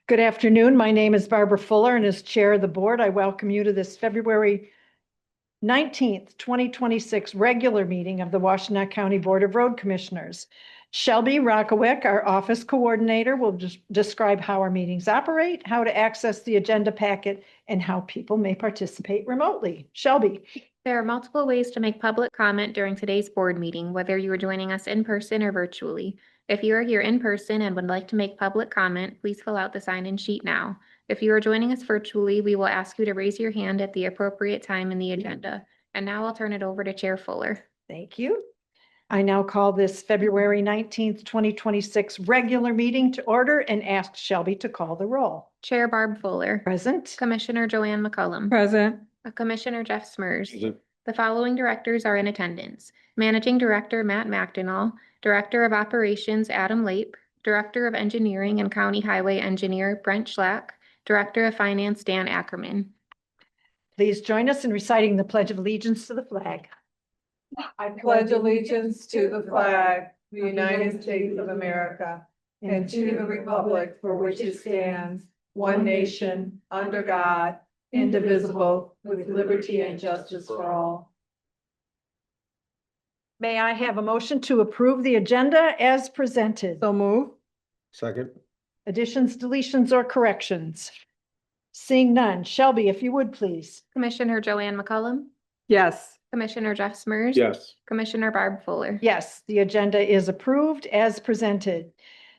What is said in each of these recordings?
Good afternoon. My name is Barbara Fuller, and as Chair of the Board, I welcome you to this February 19th, 2026 regular meeting of the Washtenaw County Board of Road Commissioners. Shelby Rockawick, our office coordinator, will describe how our meetings operate, how to access the agenda packet, and how people may participate remotely. Shelby. There are multiple ways to make public comment during today's board meeting, whether you are joining us in person or virtually. If you are here in person and would like to make public comment, please fill out the sign-in sheet now. If you are joining us virtually, we will ask you to raise your hand at the appropriate time in the agenda. And now I'll turn it over to Chair Fuller. Thank you. I now call this February 19th, 2026 regular meeting to order and ask Shelby to call the roll. Chair Barb Fuller. Present. Commissioner Joanne McCullum. Present. Commissioner Jeff Smurs. Present. The following directors are in attendance: Managing Director Matt Washtenaw, Director of Operations Adam Lape, Director of Engineering and County Highway Engineer Brent Schlack, Director of Finance Dan Ackerman. Please join us in reciting the Pledge of Allegiance to the flag. I pledge allegiance to the flag, the United States of America, and to the republic for which it stands, one nation, under God, indivisible, with liberty and justice for all. May I have a motion to approve the agenda as presented? So move. Second. Additions, deletions, or corrections? Seeing none. Shelby, if you would, please. Commissioner Joanne McCullum, Yes. Commissioner Jeff Smurs. Yes. Commissioner Barb Fuller. Yes, the agenda is approved as presented.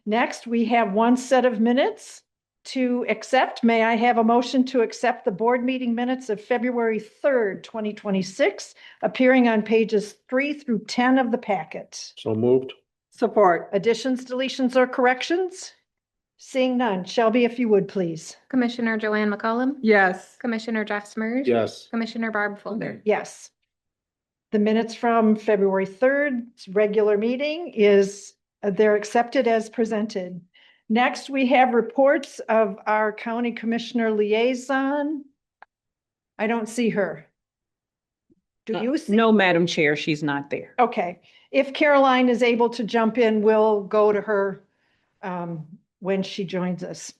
Next, we have one set of minutes to accept. May I have a motion to accept the board meeting minutes of February 3rd, 2026, appearing on pages 3 through 10 of the packet? So moved. Support. Additions, deletions, or corrections? Seeing none. Shelby, if you would, please. Commissioner Joanne McCullum. Yes. Commissioner Jeff Smurs. Yes. Commissioner Barb Fuller. Yes. The minutes from February 3rd, regular meeting they're accepted as presented. Next, we have reports of our county commissioner liaison. I don't see her. Do you see? No, Madam Chair, she's not there. Okay. If Caroline is able to jump in, we'll go to her when she joins us.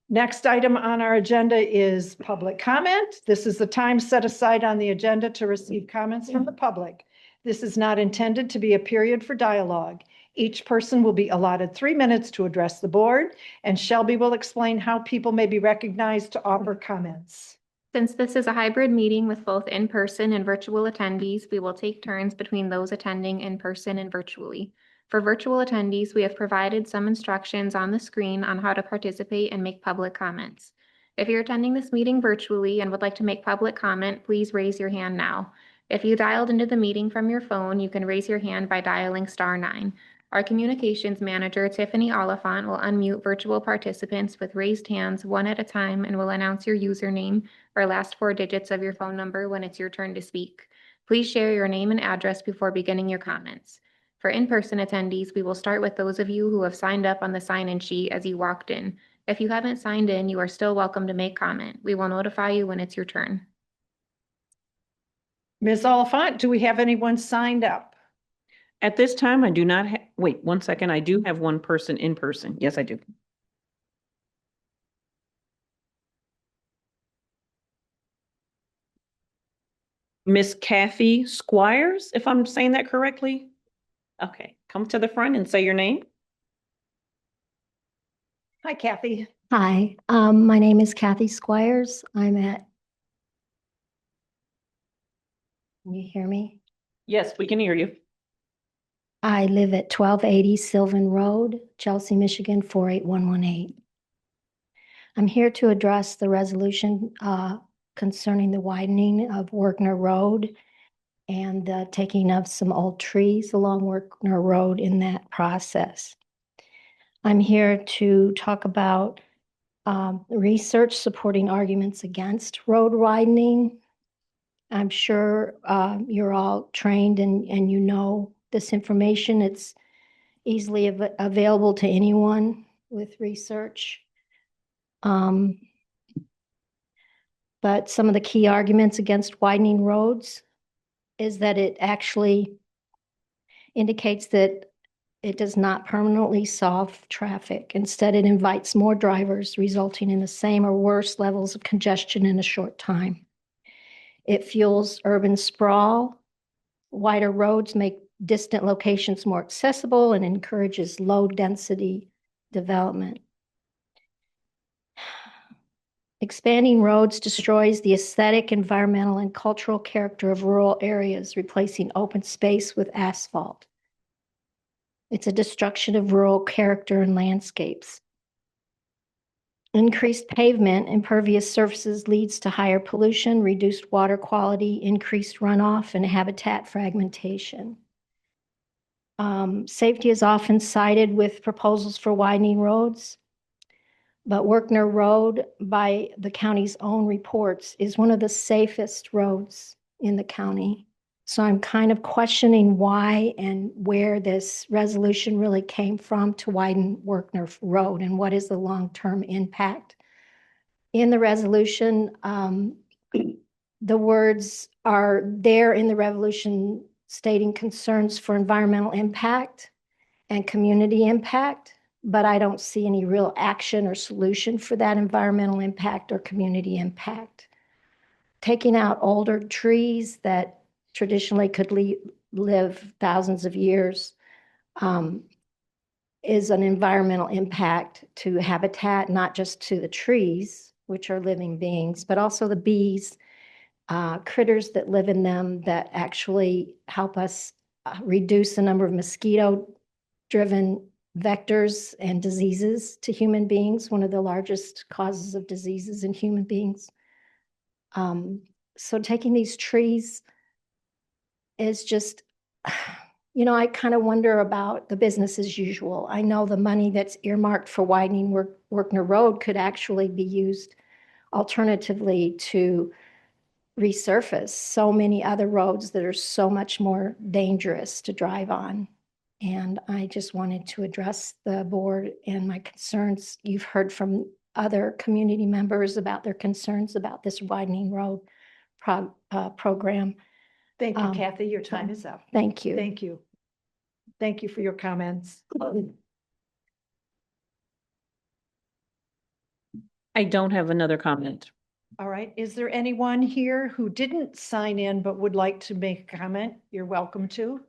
Next item on our agenda is public comment. This is the time set aside on the agenda to receive comments from the public. This is not intended to be a period for dialogue. Each person will be allotted 3 minutes to address the board, and Shelby will explain how people may be recognized to offer comments. Since this is a hybrid meeting with both in-person and virtual attendees, we will take turns between those attending in person and virtually. For virtual attendees, we have provided some instructions on the screen on how to participate and make public comments. If you're attending this meeting virtually and would like to make public comment, please raise your hand now. If you dialed into the meeting from your phone, you can raise your hand by dialing *9. Our communications manager, Tiffany Oliphant, will unmute virtual participants with raised hands one at a time and will announce your username or last 4 digits of your phone number when it's your turn to speak. Please share your name and address before beginning your comments. For in-person attendees, we will start with those of you who have signed up on the sign-in sheet as you walked in. If you haven't signed in, you are still welcome to make comment. We will notify you when it's your turn. Ms. Oliphant, do we have anyone signed up? At this time, I do not have, wait, 1 second. I do have one person in person. Yes, I do. Miss Kathy Squires, if I'm saying that correctly. Okay, come to the front and say your name. Hi, Kathy. Hi, my name is Kathy Squires. Can you hear me? Yes, we can hear you. I live at 1280 Sylvan Road, Chelsea, Michigan, 48118. I'm here to address the resolution concerning the widening of Werkner Road and the taking of some old trees along Werkner Road in that process. I'm here to talk about research supporting arguments against road widening. I'm sure you're all trained and you know this information. It's easily available to anyone with research. But some of the key arguments against widening roads is that it actually indicates that It does not permanently solve traffic. Instead, it invites more drivers, resulting in the same or worse levels of congestion in a short time. It fuels urban sprawl. Wider roads make distant locations more accessible and encourages low-density development. Expanding roads destroys the aesthetic, environmental, and cultural character of rural areas, replacing open space with asphalt. It's a destruction of rural character and landscapes. Increased pavement, impervious surfaces leads to higher pollution, reduced water quality, increased runoff, and habitat fragmentation. Safety is often cited with proposals for widening roads, but Werkner Road, by the county's own reports, is one of the safest roads in the county. So I'm kind of questioning why and where this resolution really came from to widen Werkner Road and what is the long-term impact. In the resolution, the words are there in the resolution stating concerns for environmental impact and community impact, but I don't see any real action or solution for that environmental impact or community impact. Taking out older trees that traditionally could live thousands of years is an environmental impact to habitat, not just to the trees, which are living beings, but also the bees, critters that live in them that actually help us reduce the number of mosquito-driven vectors and diseases to human beings, one of the largest causes of diseases in human beings. So taking these trees is just, I kind of wonder about the business as usual. I know the money that's earmarked for widening Werkner Road could actually be used alternatively to resurface so many other roads that are so much more dangerous to drive on. And I just wanted to address the board and my concerns. You've heard from other community members about their concerns about this widening road program. Thank you, Kathy. Your time is up. Thank you. Thank you. Thank you for your comments. I don't have another comment. All right. Is there anyone here who didn't sign in but would like to make a comment? You're welcome to.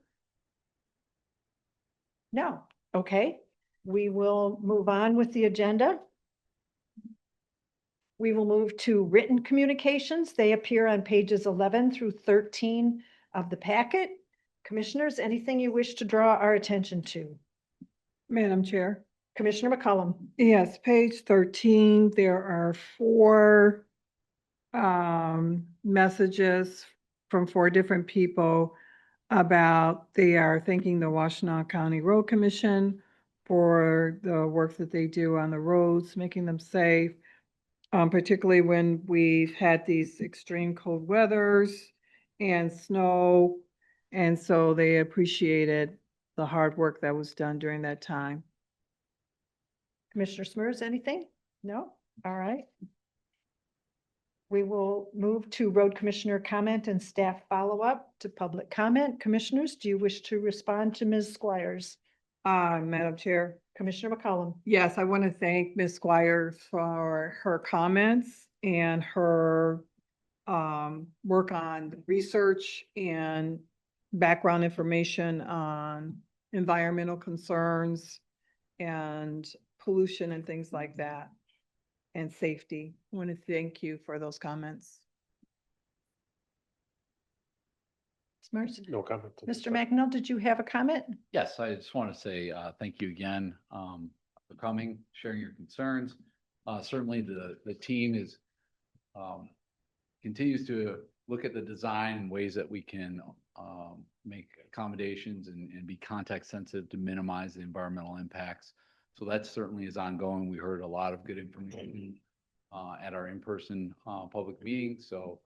No. Okay. We will move on with the agenda. We will move to written communications. They appear on pages 11 through 13 of the packet. Commissioners, anything you wish to draw our attention to? Madam Chair. Commissioner McCollum. Yes, page 13, there are 4 messages from 4 different people about they are thanking the Washtenaw County Road Commission for the work that they do on the roads, making them safe, particularly when we've had these extreme cold weathers and snow. And so they appreciated the hard work that was done during that time. Commissioner Smers, anything? No? All right. We will move to road commissioner comment and staff follow-up to public comment. Commissioners, do you wish to respond to Ms. Squires? Madam Chair. Commissioner McCollum. Yes, I want to thank Ms. Squires for her comments and her work on research and background information on environmental concerns and pollution and things like that, and safety. I want to thank you for those comments. Smers? No comment. Mr. McNeil, did you have a comment? Yes, I just want to say thank you again for coming, sharing your concerns. Certainly the team is continues to look at the design and ways that we can make accommodations and be context sensitive to minimize the environmental impacts. So that certainly is ongoing. We heard a lot of good information at our in-person public meeting. So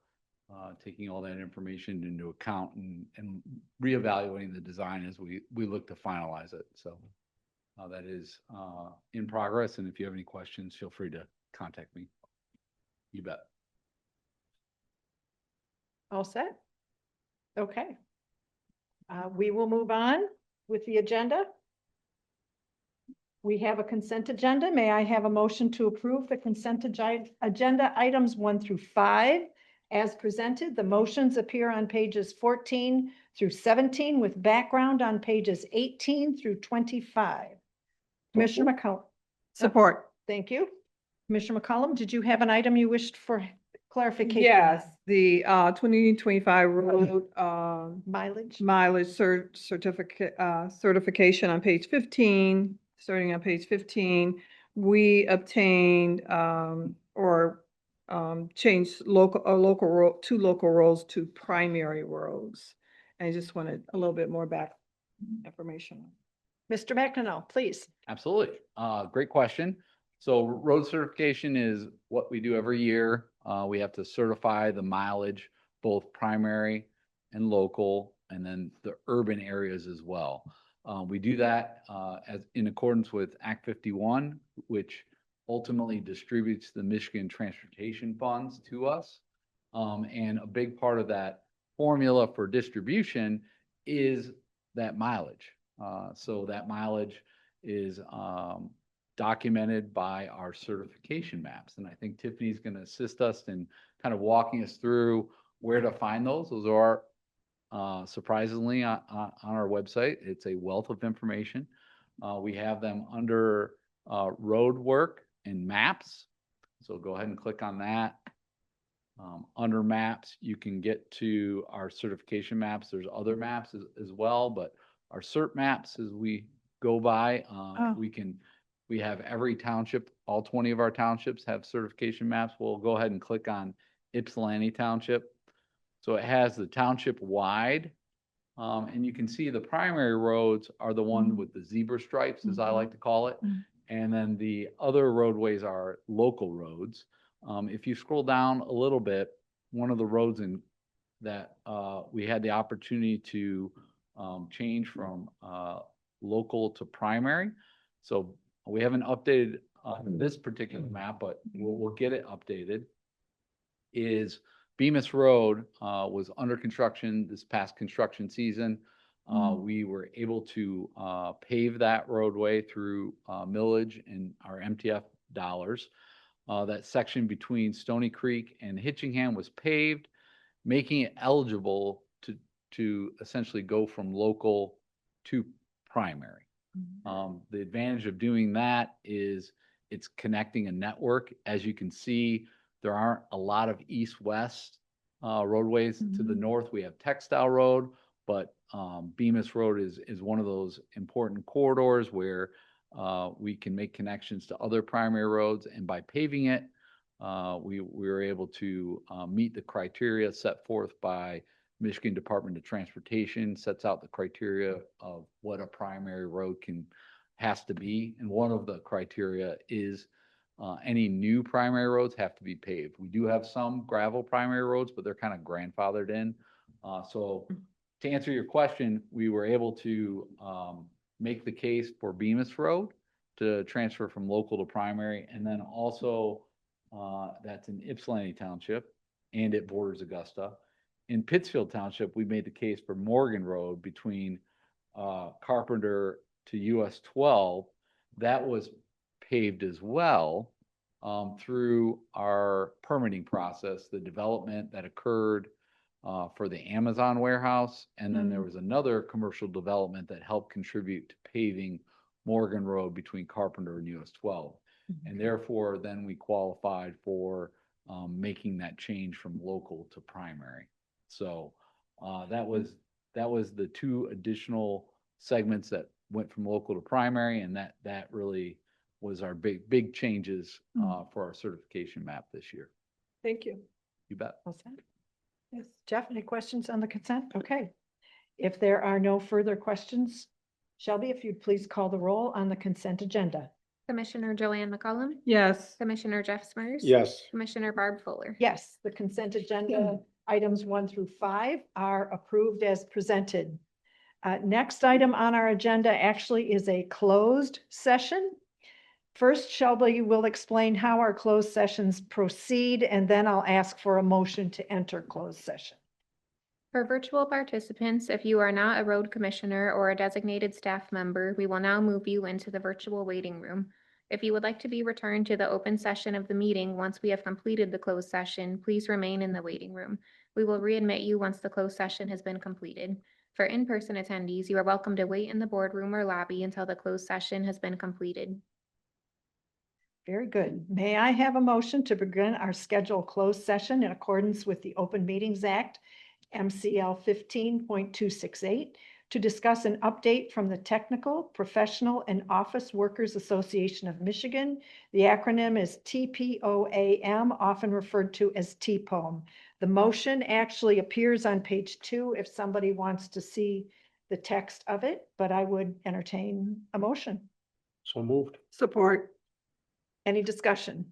taking all that information into account and reevaluating the design as we look to finalize it. So that is in progress. And if you have any questions, feel free to contact me. You bet. All set? Okay. We will move on with the agenda. We have a consent agenda. May I have a motion to approve the agenda items 1 through 5 as presented? The motions appear on pages 14 through 17 with background on pages 18 through 25. Commissioner McCollum. Support. Thank you. Commissioner McCollum, did you have an item you wished for clarification? Yes, the 2025 road Mileage? certificate certification on page 15, starting on page 15, we obtained or changed two local roads to primary roads. I just wanted a little bit more back information. Mr. McEnroe, please. Absolutely. Great question. So road certification is what we do every year. We have to certify the mileage, both primary and local, and then the urban areas as well. We do that as in accordance with Act 51, which ultimately distributes the Michigan transportation funds to us. And a big part of that formula for distribution is that mileage. So that mileage is documented by our certification maps. And I think Tiffany's going to assist us in kind of walking us through where to find those. Those are surprisingly on our website. It's a wealth of information. We have them under road work and maps. So go ahead and click on that. Under maps, you can get to our certification maps. There's other maps as well, but our cert maps as we go by, we have every township, all 20 of our townships have certification maps. We'll go ahead and click on Ypsilanti Township. So it has the township wide, and you can see the primary roads are the ones with the zebra stripes, as I like to call it. And then the other roadways are local roads. If you scroll down a little bit, one of the roads that we had the opportunity to change from local to primary. So we haven't updated this particular map, but we'll get it updated. Is Bemis Road was under construction this past construction season. We were able to pave that roadway through millage and our MTF dollars. That section between Stony Creek and Hitchingham was paved, making it eligible to essentially go from local to primary. The advantage of doing that is it's connecting a network. As you can see, there aren't a lot of east-west roadways. To the north, we have Textile Road, but Bemis Road is one of those important corridors where we can make connections to other primary roads. And by paving it, we were able to meet the criteria set forth by Michigan Department of Transportation. Sets out the criteria of what a primary road has to be. And one of the criteria is any new primary roads have to be paved. We do have some gravel primary roads, but they're kind of grandfathered in. So to answer your question, we were able to make the case for Bemis Road to transfer from local to primary. And then also that's in Ypsilanti Township and it borders Augusta. In Pittsfield Township, we made the case for Morgan Road between Carpenter to US 12. That was paved as well through our permitting process, the development that occurred for the Amazon warehouse. And then there was another commercial development that helped contribute to paving Morgan Road between Carpenter and US 12. And therefore, then we qualified for making that change from local to primary. So that was the two additional segments that went from local to primary, and that really was our big changes for our certification map this year. Thank you. You bet. All set. Yes. Jeff, any questions on the consent? Okay. If there are no further questions, Shelby, if you'd please call the roll on the consent agenda. Commissioner Joanne McCollum, Yes. Commissioner Jeff Smurs. Yes. Commissioner Barb Fuller. Yes, the consent agenda items 1 through 5 are approved as presented. Next item on our agenda actually is a closed session. First, Shelby will explain how our closed sessions proceed, and then I'll ask for a motion to enter closed session. For virtual participants, if you are not a road commissioner or a designated staff member, we will now move you into the virtual waiting room. If you would like to be returned to the open session of the meeting once we have completed the closed session, please remain in the waiting room. We will readmit you once the closed session has been completed. For in-person attendees, you are welcome to wait in the boardroom or lobby until the closed session has been completed. Very good. May I have a motion to begin our scheduled closed session in accordance with the Open Meetings Act, MCL 15.268, to discuss an update from the Technical, Professional, and Office Workers Association of Michigan. The acronym is TPOAM, often referred to as TPOAM. The motion actually appears on page 2 if somebody wants to see the text of it, but I would entertain a motion. So moved. Support. Any discussion?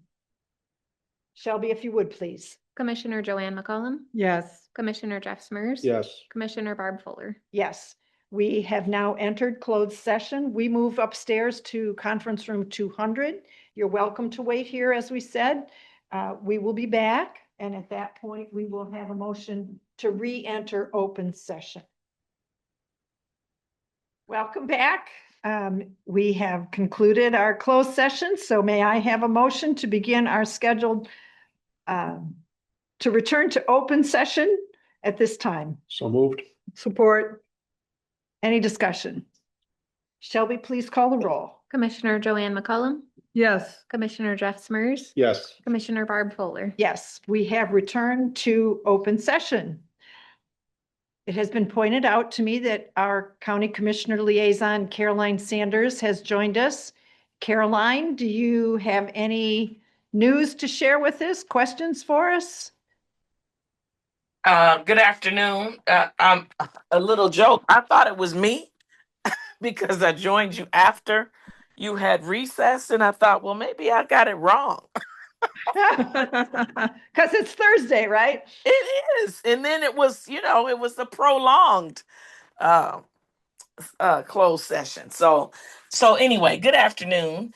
Shelby, if you would, please. Commissioner Joanne McCollum, Yes. Commissioner Jeff Smurs. Yes. Commissioner Barb Fuller. Yes, we have now entered closed session. We move upstairs to conference room 200. You're welcome to wait here, as we said. We will be back, and at that point, we will have a motion to re-enter open session. Welcome back. We have concluded our closed session, so may I have a motion to begin our scheduled to return to open session at this time? So moved. Support. Any discussion? Shelby, please call the roll. Commissioner Joanne McCollum, Yes. Commissioner Jeff Smurs. Yes. Commissioner Barb Fuller. Yes, we have returned to open session. It has been pointed out to me that our County Commissioner Liaison, Caroline Sanders, has joined us. Caroline, do you have any news to share with us? Questions for us? Good afternoon. A little joke. I thought it was me because I joined you after you had recess, and I thought, well, maybe I got it wrong. Because it's Thursday, right? It is, and then it was, it was a prolonged closed session. So anyway, good afternoon.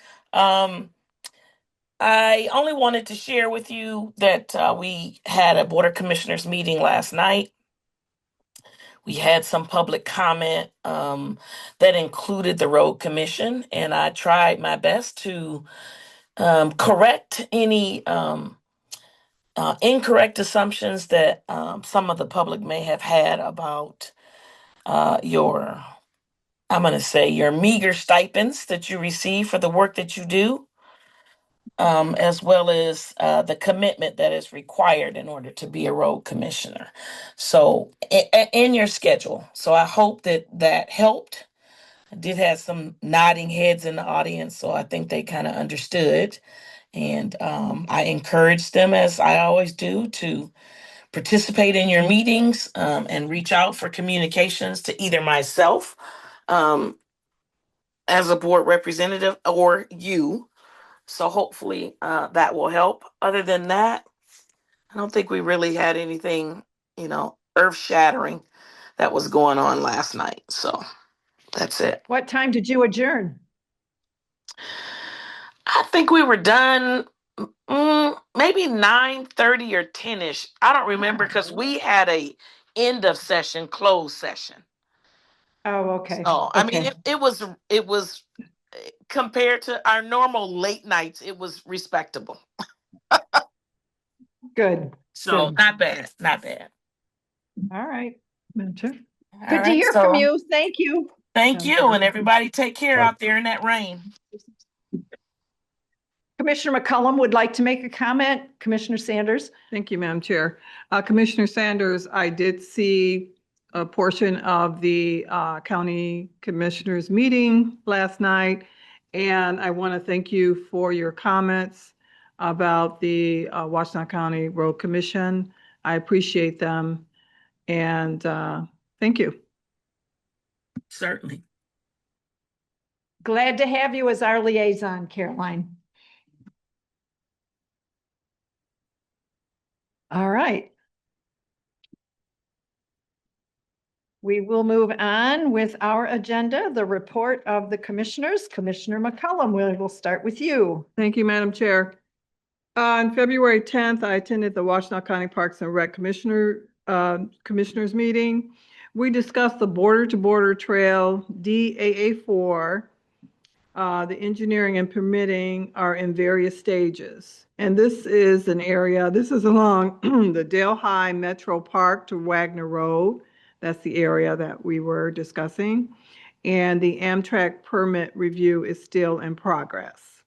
I only wanted to share with you that we had a Board of Commissioners meeting last night. We had some public comment that included the Road Commission, and I tried my best to correct any incorrect assumptions that some of the public may have had about your, I'm going to say, your meager stipends that you receive for the work that you do. As well as the commitment that is required in order to be a road commissioner. So in your schedule. So I hope that helped. I did have some nodding heads in the audience, so I think they kind of understood. And I encouraged them, as I always do, to participate in your meetings and reach out for communications to either myself as a board representative or you. So hopefully that will help. Other than that, I don't think we really had anything, earth shattering that was going on last night. So that's it. What time did you adjourn? I think we were done maybe 9:30 or 10ish. I don't remember because we had a end of session, closed session. Oh, okay. So I mean, Okay. it was compared to our normal late nights, it was respectable. Good. So Good. not bad, not bad. All right. Good to All right, hear so from you. Thank you. Thank you, and everybody take care out there in that rain. Commissioner McCollum would like to make a comment. Commissioner Sanders. Thank you, Madam Chair. Commissioner Sanders, I did see a portion of the County Commissioners meeting last night, and I want to thank you for your comments about the Washtenaw County Road Commission. I appreciate them, and thank you. Certainly. Glad to have you as our liaison, Caroline. All right. We will move on with our agenda, the report of the commissioners. Commissioner McCollum, we will start with you. Thank you, Madam Chair. On February 10th, I attended the Washtenaw County Parks and Rec Commissioner Commissioners meeting, we discussed the border to border trail, DAA4. The engineering and permitting are in various stages. And this is an area, this is along the Dale High Metro Park to Wagner Road. That's the area that we were discussing. And the Amtrak permit review is still in progress.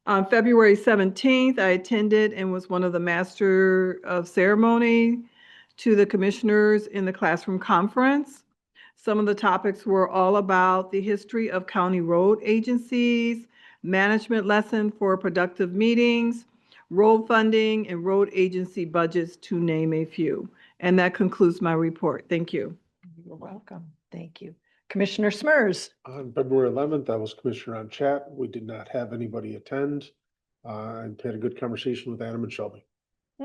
On February 17th, I attended and was one of the master of ceremony to the commissioners in the classroom conference. Some of the topics were all about the history of county road agencies, management lesson for productive meetings, road funding, and road agency budgets, to name a few. And that concludes my report. Thank you. You're welcome. Thank you. Commissioner Smers. On February 11th, I was commissioner on chat. We did not have anybody attend. I had a good conversation with Adam and Shelby.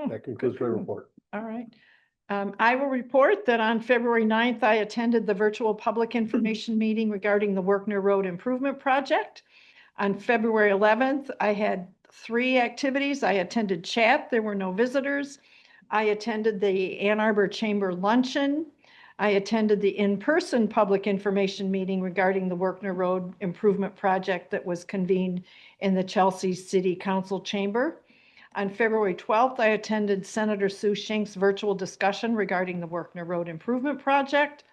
That concludes my report. All right. I will report that on February 9th, I attended the virtual public information meeting regarding the Werkner Road Improvement Project. On February 11th, I had 3 activities. I attended chat. There were no visitors. I attended the Ann Arbor Chamber Luncheon. I attended the in-person public information meeting regarding the Werkner Road Improvement Project that was convened in the Chelsea City Council Chamber. On February 12th, I attended Senator Sue Shink's virtual discussion regarding the Werkner Road Improvement Project.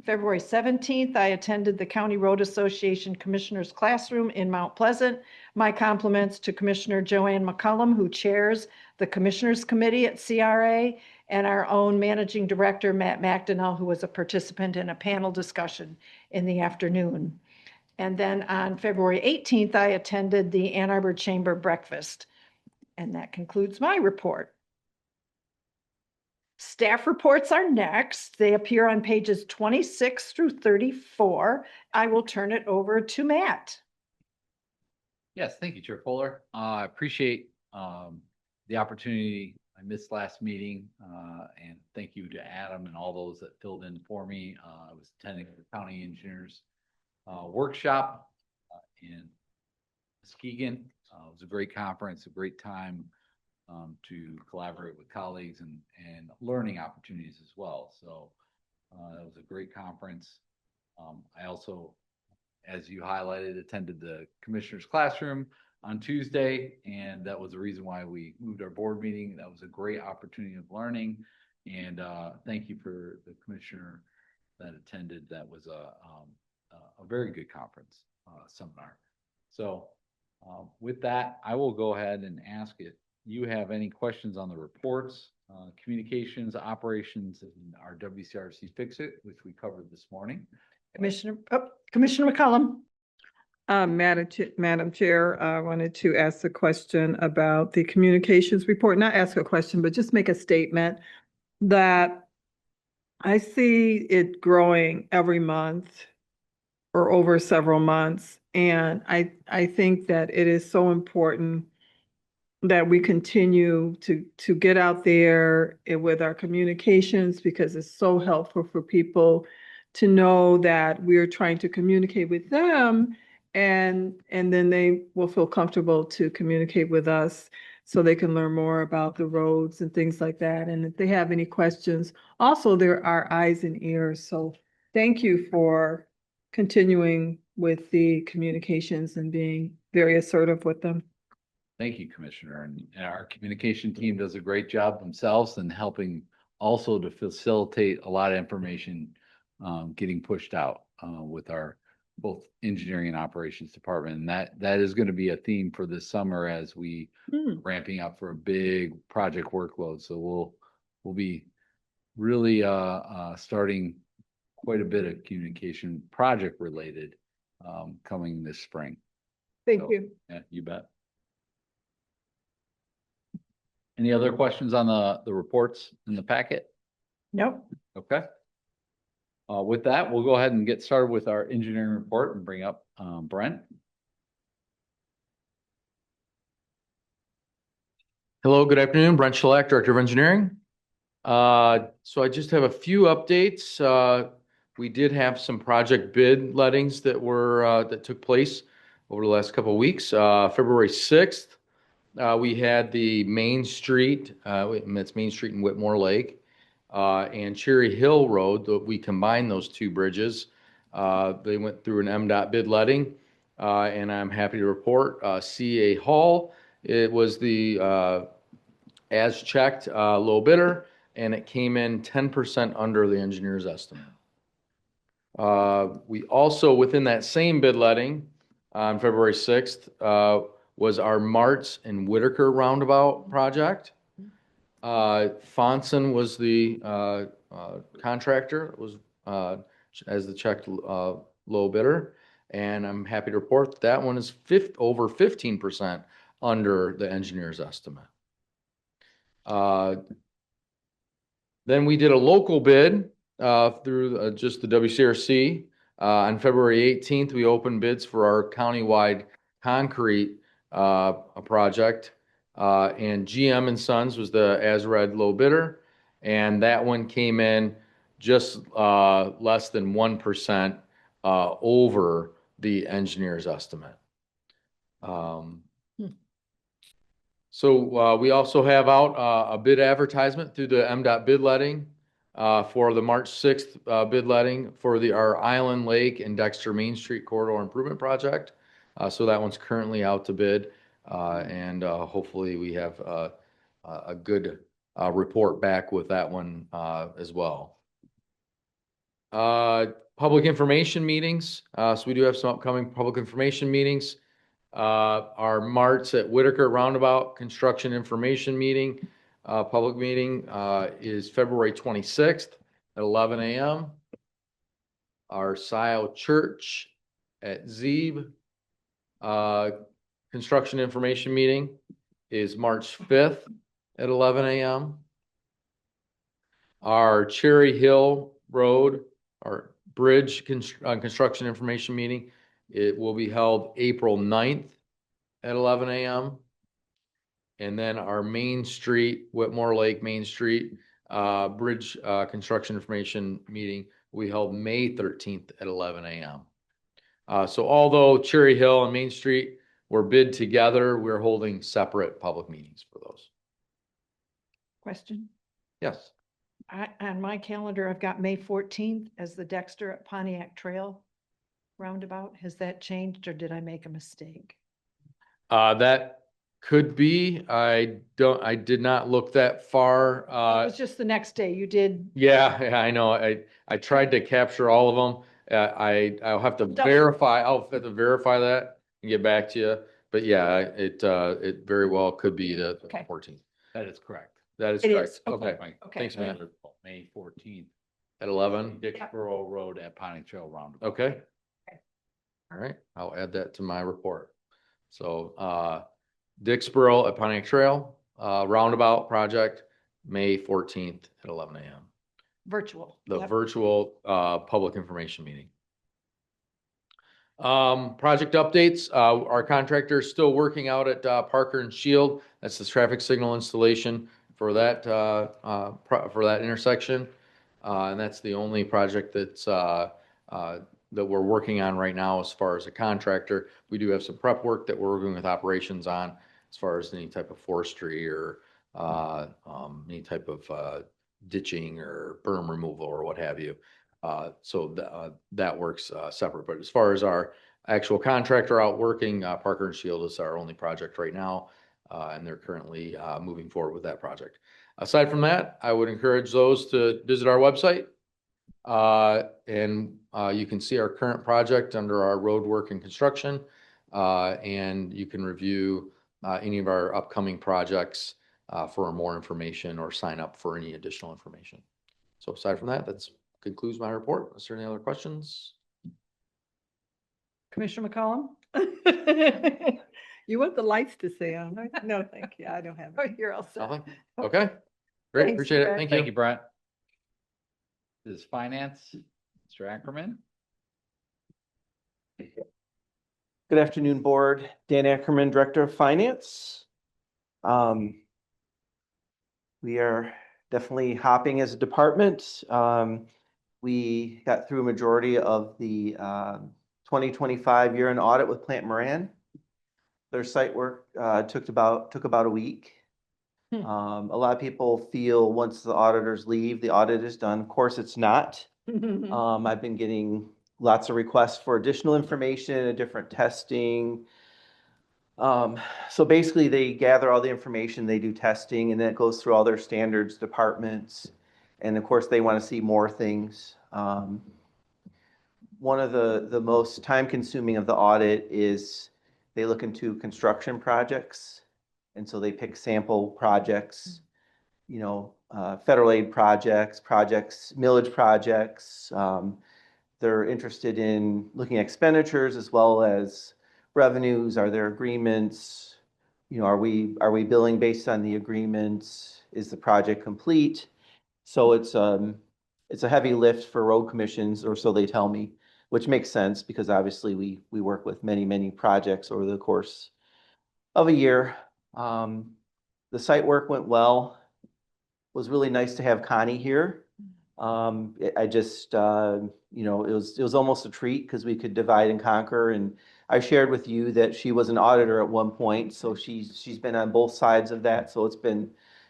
February 17th, I attended the County Road Association Commissioners Classroom in Mount Pleasant. My compliments to Commissioner Joanne McCullum, who chairs the Commissioners Committee at CRA, and our own Managing Director, Matt McDonnell, who was a participant in a panel discussion in the afternoon. And then on February 18th, I attended the Ann Arbor Chamber Breakfast. And that concludes my report. Staff reports are next. They appear on pages 26 through 34. I will turn it over to Matt. Yes, thank you, Chair Fuller. I appreciate the opportunity. I missed last meeting, and thank you to Adam and all those that filled in for me. I was attending the county engineers workshop in Muskegon. It was a great conference, a great time to collaborate with colleagues and learning opportunities as well. So it was a great conference. I also, as you highlighted, attended the commissioner's classroom on Tuesday, and that was the reason why we moved our board meeting. That was a great opportunity of learning, and thank you for the commissioner that attended. That was a very good conference seminar. So with that, I will go ahead and ask if you have any questions on the reports, communications, operations, and our WCRC Fix-It, which we covered this morning. Commissioner McCullum. Madam Chair, I wanted to ask a question about the communications report. Not ask a question, but just make a statement that I see it growing every month or over several months. And I think that it is so important that we continue to get out there with our communications, because it's so helpful for people to know that we're trying to communicate with them, and then they will feel comfortable to communicate with us so they can learn more about the roads and things like that. And if they have any questions, also there are eyes and ears. So thank you for continuing with the communications and being very assertive with them. Thank you, Commissioner. And our communication team does a great job themselves in helping also to facilitate a lot of information getting pushed out with our both engineering and operations department. And that is going to be a theme for this summer as we ramping up for a big project workload. So we'll be really starting quite a bit of communication project related coming this spring. Thank you. Yeah, you bet. Any other questions on the reports in the packet? Nope. Okay. With that, we'll go ahead and get started with our engineering report and bring up Brent. Hello, good afternoon. Brent Shellac, Director of Engineering. So I just have a few updates. We did have some project bid lettings that took place over the last couple of weeks. February 6th, we had the Main Street, it's Main Street in Whitmore Lake. and Cherry Hill Road, we combined those two bridges. They went through an MDOT bid letting, and I'm happy to report, CA Hall, it was the, as checked, low bidder, and it came in 10% under the engineer's estimate. We also, within that same bid letting, on February 6th, was our Martz and Whitaker roundabout project. Fonson was the contractor, was as the checked low bidder, and I'm happy to report that one is over 15% under the engineer's estimate. Then we did a local bid through just the WCRC. On February 18th, we opened bids for our countywide concrete project. And GM and Sons was the as-read low bidder. And that one came in just less than 1% over the engineer's estimate. So we also have out a bid advertisement through the MDOT bid letting for the March 6th bid letting for our Island Lake and Dexter Main Street Corridor Improvement Project. So that one's currently out to bid, and hopefully we have a good report back with that one as well. Public information meetings. So we do have some upcoming public information meetings. Our Martz at Whitaker Roundabout Construction Information Meeting, public meeting, is February 26th at 11 a.m. Our Scioto Church at Zeeb Construction Information Meeting is March 5th at 11 a.m. Our Cherry Hill Road, our Bridge Construction Information Meeting, it will be held April 9th at 11 a.m. And then our Main Street, Whitmore Lake Main Street Bridge Construction Information Meeting will be held May 13th at 11 a.m. So although Cherry Hill and Main Street were bid together, we're holding separate public meetings for those. Question? Yes. On my calendar, I've got May 14th as the Dexter at Pontiac Trail roundabout. Has that changed or did I make a mistake? That could be. I did not look that far. It was just the next day. You did. Yeah, I know. I tried to capture all of them. I'll have to verify. I'll have to verify that and get back to you. But yeah, it very well could be the 14th. That is correct. That is It correct. is. Okay. Okay. Okay. Thanks, man. May 14th. At 11. Dixboro Road at Pontiac Trail Roundabout. Okay. All right. I'll add that to my report. So, Dixboro at Pontiac Trail, roundabout project, May 14th at 11 a.m. Virtual. The Yep. virtual public information meeting. Project updates. Our contractor is still working out at Parker and Shield. That's the traffic signal installation for that intersection. And that's the only project that's that we're working on right now as far as a contractor. We do have some prep work that we're working with operations on as far as any type of forestry or any type of ditching or berm removal or what have you. So that works separate. But as far as our actual contractor out working, Parker and Shield is our only project right now. And they're currently moving forward with that project. Aside from that, I would encourage those to visit our website. And you can see our current project under our road work and construction. And you can review any of our upcoming projects for more information or sign up for any additional information. So aside from that, that concludes my report. Is there any other questions? Commissioner McCollum? You want the lights to stay on, right? No, thank you. I don't have Oh, it. you're all set. Nothing? Okay, great. Thanks, Appreciate it. Brett. Thank Thank you. you, Brent. This is Finance, Mr. Ackerman. Good afternoon, Board. Dan Ackerman, Director of Finance. We are definitely hopping as a department. We got through a majority of the 2025 year-end audit with Plant Moran. Their site work took about a week. A lot of people feel once the auditors leave, the audit is done. Of course, it's not. I've been getting lots of requests for additional information and different testing. So basically they gather all the information, they do testing, and then it goes through all their standards departments. And of course, they want to see more things. One of the most time consuming of the audit is they look into construction projects. And so they pick sample projects, federal aid projects, millage projects. They're interested in looking at expenditures as well as revenues. Are there agreements? Are we billing based on the agreements? Is the project complete? So it's a heavy lift for road commissions, or so they tell me, which makes sense because obviously we work with many projects over the course of a year. The site work went well. It was really nice to have Connie here. I just, it was almost a treat because we could divide and conquer. And I shared with you that she was an auditor at one point, so she's been on both sides of that. So it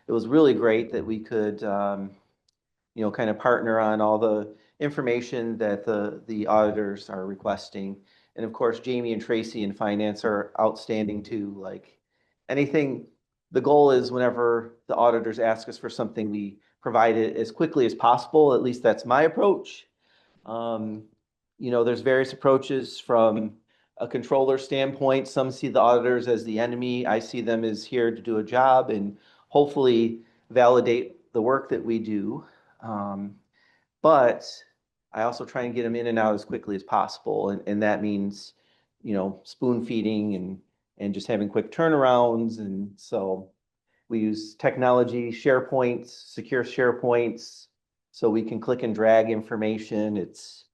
was really great that we could, kind of partner on all the information that the auditors are requesting. And of course, Jamie and Tracy in finance are outstanding too. Like anything, the goal is whenever the auditors ask us for something, we provide it as quickly as possible. At least that's my approach. There's various approaches from a controller standpoint. Some see the auditors as the enemy. I see them as here to do a job and hopefully validate the work that we do. But I also try and get them in and out as quickly as possible. And that means, spoon feeding and just having quick turnarounds. And so we use technology, SharePoints, secure SharePoints, so we can click and drag information. It's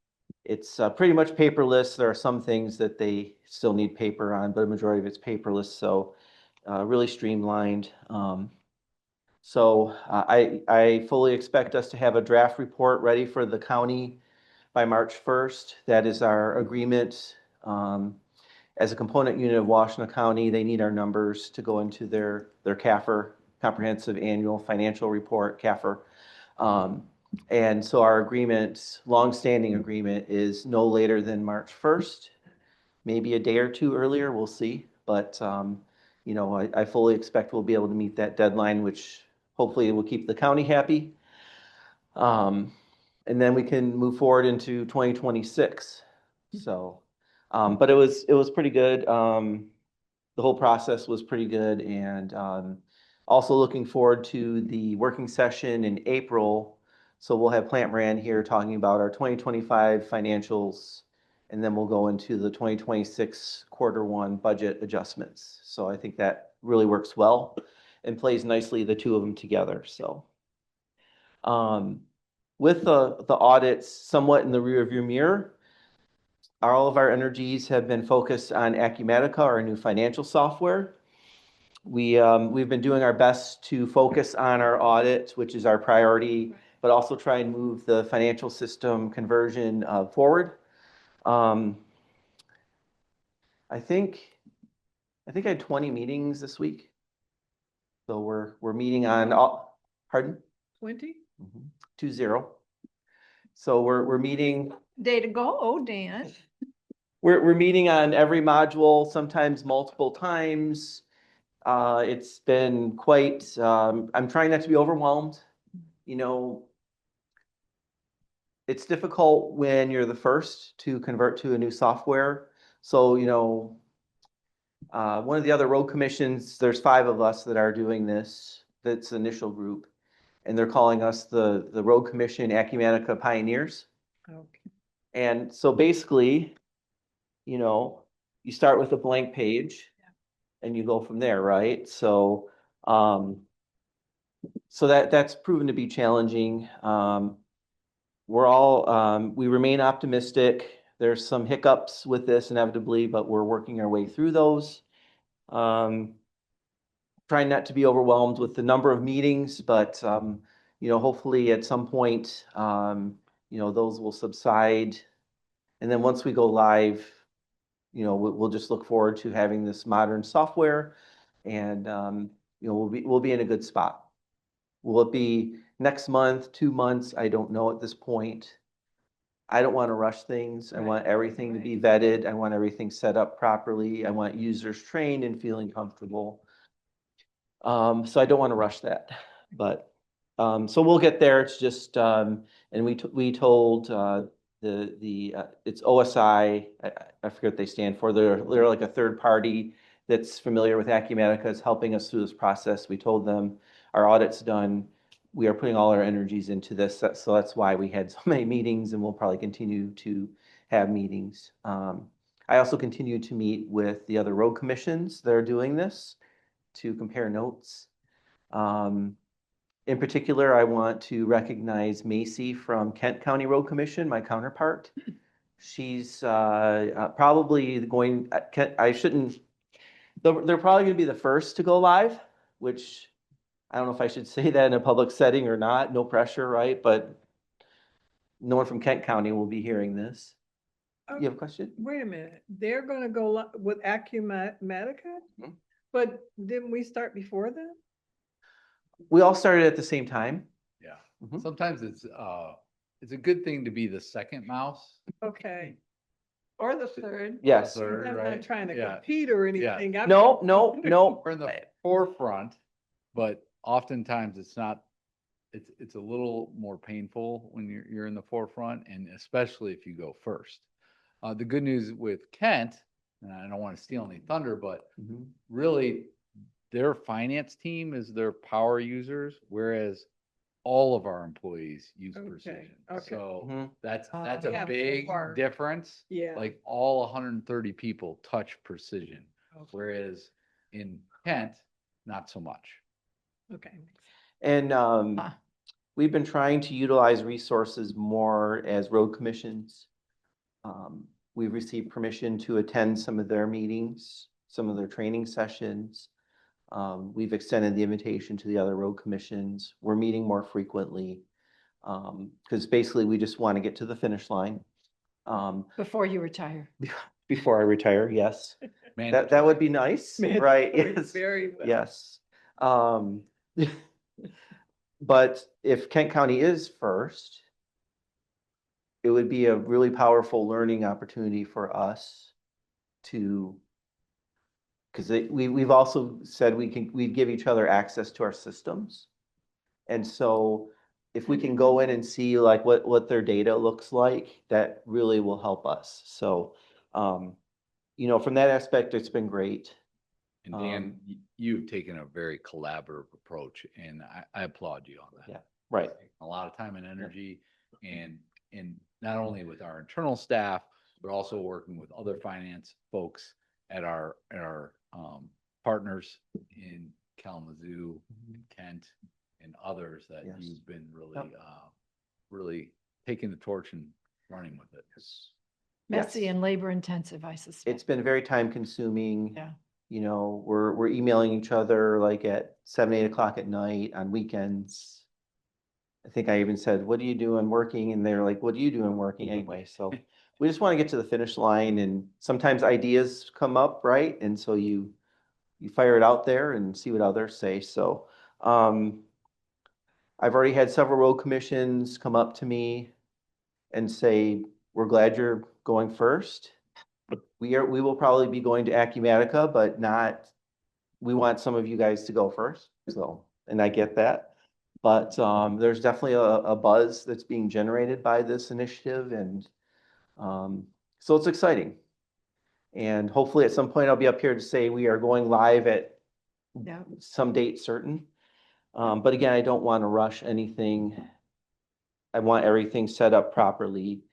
pretty much paperless. There are some things that they still need paper on, but a majority of it's paperless. So really streamlined. So I fully expect us to have a draft report ready for the county by March 1st. That is our agreement. As a component unit of Washtenaw County, they need our numbers to go into their CAFR, Comprehensive Annual Financial Report, CAFR. And so our agreement, longstanding agreement, is no later than March 1st, maybe a day or two earlier, we'll see. But I fully expect we'll be able to meet that deadline, which hopefully will keep the county happy. And then we can move forward into 2026. So, but it was pretty good. The whole process was pretty good, and also looking forward to the working session in April. So we'll have Plant Moran here talking about our 2025 financials, and then we'll go into the 2026 Q1 budget adjustments. So I think that really works well and plays nicely, the two of them together. So with the audits somewhat in the rearview mirror, all of our energies have been focused on Acumatica, our new financial software. We've been doing our best to focus on our audit, which is our priority, but also try and move the financial system conversion forward. I think I had 20 meetings this week. So we're meeting on all, pardon? 20? 20. So we're meeting. Day to go, Dan. We're meeting on every module, sometimes multiple times. It's been quite, I'm trying not to be overwhelmed. It's difficult when you're the first to convert to a new software. So, one of the other road commissions, there's 5 of us that are doing this. That's the initial group. And they're calling us the Road Commission Acumatica Pioneers. Okay. And so basically, you start with a blank page and you go from there, right? So, that's proven to be challenging. We remain optimistic. There's some hiccups with this inevitably, but we're working our way through those. Trying not to be overwhelmed with the number of meetings, but hopefully at some point, those will subside. And then once we go live, we'll just look forward to having this modern software and you know, we'll be in a good spot. Will it be next month, 2 months? I don't know at this point. I don't want to rush things. I Right, want everything to be vetted. I want everything set up properly. I want users trained and feeling comfortable. So I don't want to rush that, but, so we'll get there. It's just, and we told, it's OSI, I forget what they stand for. They're like a third party that's familiar with Acumatica, is helping us through this process. We told them our audit's done. We are putting all our energies into this. So that's why we had so many meetings, and we'll probably continue to have meetings. I also continue to meet with the other road commissions that are doing this to compare notes. In particular, I want to recognize Macy from Kent County Road Commission, my counterpart. She's probably going, I shouldn't, they're probably going to be the first to go live, which I don't know if I should say that in a public setting or not. No pressure, right? But no one from Kent County will be hearing this. You have a question? Wait a minute, they're gonna go with Acumatica? But didn't we start before then? We all started at the same time. Yeah. Mhm. Sometimes it's a good thing to be the second mouse. Okay. Or the third. Yes. Third, I'm not right? trying to Yeah. compete or anything. I'm No, just- no. We're in the forefront, but oftentimes it's not, it's a little more painful when you're in the forefront, and especially if you go first. The good news with Kent, and I don't want to steal any thunder, but Mhm. really their finance team is their power users, whereas all of our employees use Okay, Precision. okay. So Mhm. that's They a have big more. difference. Yeah. Like all 130 people touch Precision, Okay. whereas in Kent, not so much. Okay. And Huh. we've been trying to utilize resources more as road commissions. We've received permission to attend some of their meetings, some of their training sessions. We've extended the invitation to the other road commissions. We're meeting more frequently. Because basically we just want to get to the finish line. Before you retire. Before I retire, yes. That would be nice, right? Yes. Very well. Yes. But if Kent County is first, it would be a really powerful learning opportunity for us to, because we've also said we'd give each other access to our systems. And so if we can go in and see like what their data looks like, that really will help us. So, you know, from that aspect, it's been great. And Dan, you've taken a very collaborative approach, and I applaud you on that. Yeah, right. A lot of time and energy, and not only with our internal staff, but also working with other finance folks at our partners in Kalamazoo, Kent, and others that Yes. you've been really, Yep. really taking the torch and running with it. Messy Yes. and labor intensive, I suspect. It's been very time consuming. Yeah. You know, we're emailing each other like at 7, 8 o'clock at night on weekends. I think I even said, "What are you doing working?" And they're like, "What are you doing working anyway?" So we just want to get to the finish line, and sometimes ideas come up, right? And so you fire it out there and see what others say. So I've already had several road commissions come up to me and say, "We're glad you're going first. We will probably be going to Acumatica, but not, we want some of you guys to go first." So, and I get that. But there's definitely a buzz that's being generated by this initiative, and so it's exciting. And hopefully at some point I'll be up here to say we are going live at Yeah. some date certain. But again, I don't want to rush anything. I want everything set up properly.